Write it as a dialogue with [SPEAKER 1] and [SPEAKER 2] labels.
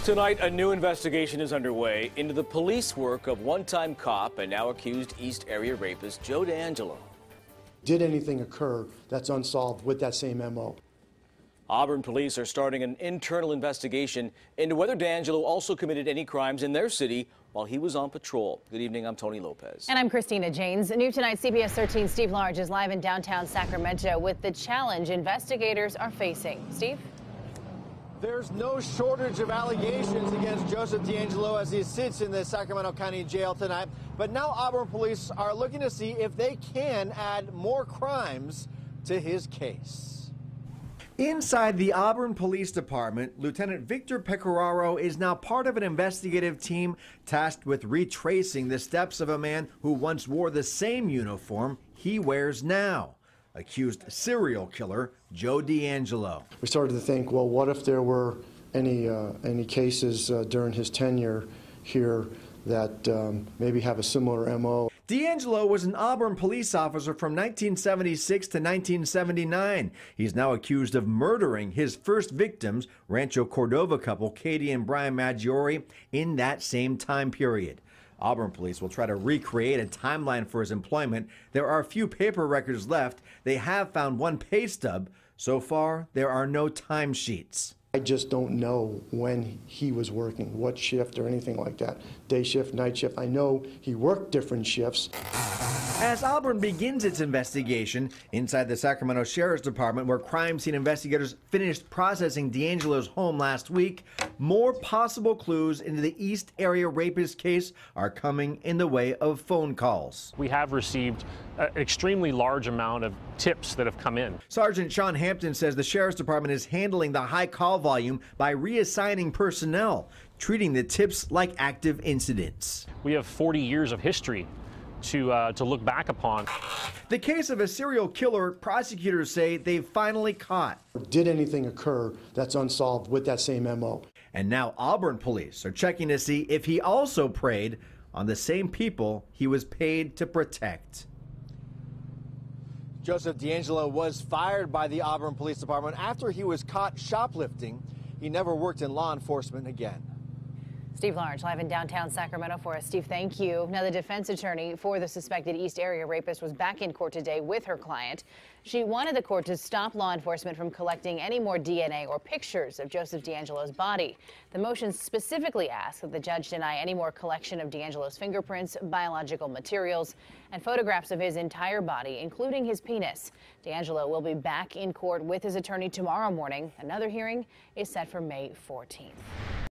[SPEAKER 1] Tonight, a new investigation is underway into the police work of one-time cop and now accused East Area Rapist Joe D'Angelo.
[SPEAKER 2] Did anything occur that's unsolved with that same MO?
[SPEAKER 1] Auburn police are starting an internal investigation into whether D'Angelo also committed any crimes in their city while he was on patrol. Good evening, I'm Tony Lopez.
[SPEAKER 3] And I'm Christina Janes. New tonight, CBS 13's Steve Large is live in downtown Sacramento with the challenge investigators are facing. Steve?
[SPEAKER 4] There's no shortage of allegations against Joseph D'Angelo as he sits in the Sacramento County Jail tonight. But now Auburn police are looking to see if they can add more crimes to his case.
[SPEAKER 5] Inside the Auburn Police Department, Lieutenant Victor Pecoraro is now part of an investigative team tasked with retracing the steps of a man who once wore the same uniform he wears now. Accused serial killer Joe D'Angelo.
[SPEAKER 2] We started to think, well, what if there were any cases during his tenure here that maybe have a similar MO?
[SPEAKER 5] D'Angelo was an Auburn police officer from 1976 to 1979. He's now accused of murdering his first victims, Rancho Cordova couple Katie and Brian Maggiore, in that same time period. Auburn police will try to recreate a timeline for his employment. There are few paper records left. They have found one pay stub. So far, there are no timesheets.
[SPEAKER 2] I just don't know when he was working, what shift or anything like that. Day shift, night shift. I know he worked different shifts.
[SPEAKER 5] As Auburn begins its investigation inside the Sacramento Sheriff's Department, where crime scene investigators finished processing D'Angelo's home last week, more possible clues into the East Area Rapist case are coming in the way of phone calls.
[SPEAKER 6] We have received an extremely large amount of tips that have come in.
[SPEAKER 5] Sergeant Sean Hampton says the Sheriff's Department is handling the high call volume by reassigning personnel, treating the tips like active incidents.
[SPEAKER 6] We have 40 years of history to look back upon.
[SPEAKER 5] The case of a serial killer, prosecutors say they've finally caught.
[SPEAKER 2] Did anything occur that's unsolved with that same MO?
[SPEAKER 5] And now Auburn police are checking to see if he also preyed on the same people he was paid to protect.
[SPEAKER 4] Joseph D'Angelo was fired by the Auburn Police Department after he was caught shoplifting. He never worked in law enforcement again.
[SPEAKER 3] Steve Large live in downtown Sacramento for us. Steve, thank you. Now, the defense attorney for the suspected East Area Rapist was back in court today with her client. She wanted the court to stop law enforcement from collecting any more DNA or pictures of Joseph D'Angelo's body. The motion specifically asks that the judge deny any more collection of D'Angelo's fingerprints, biological materials, and photographs of his entire body, including his penis. D'Angelo will be back in court with his attorney tomorrow morning. Another hearing is set for May 14th.